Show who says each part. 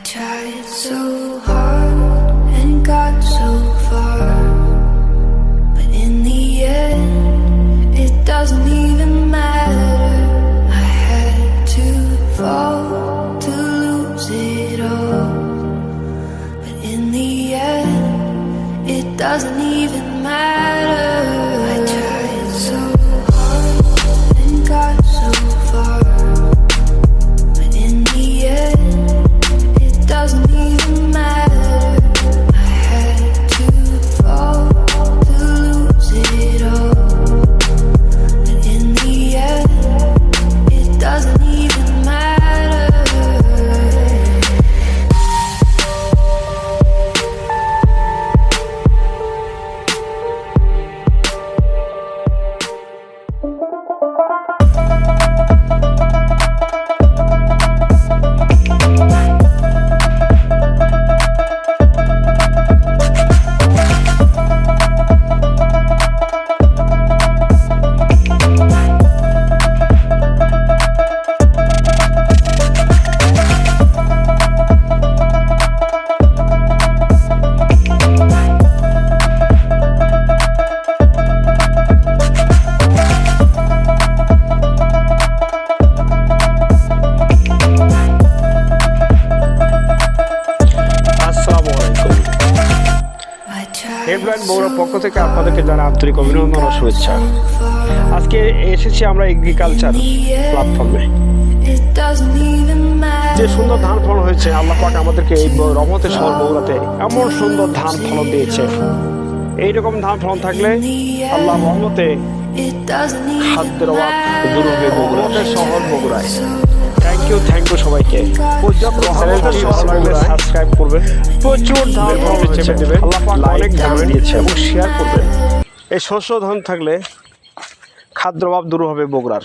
Speaker 1: tried so hard and got so far, but in the end, it doesn't even matter. I had to fall to lose it all, but in the end, it doesn't even matter. I tried so hard and got so far, but in the end, it doesn't even matter. I had to fall to lose it all, but in the end, it doesn't even matter.
Speaker 2: Headline বগুড়ার পক্ষ থেকে আপনাদেরকে জানাই আন্তরিক অভিনন্দন ও শুভেচ্ছা। আজকে এসেছি আমরা এগ্রিকালচার প্ল্যাটফর্মে। যে সুন্দর ধান ফলন হয়েছে, আল্লাহ পাক আমাদেরকে এই রহমতের শহর বগুড়াতে এমন সুন্দর ধান ফলন দিয়েছে। এইরকম ধান ফলন থাকলে আল্লাহ রহমতে খাদ্যের অভাব দূর হবে রহমতের শহর বগুড়ায়। থ্যাংক ইউ সবাইকে। সাবস্ক্রাইব করবেন, প্রচুর ধান চেপে দেবেন, অনেক ধান দিয়েছে এবং শেয়ার করবেন। এই শস্য ধান থাকলে খাদ্যের অভাব দূর হবে বগুড়ার।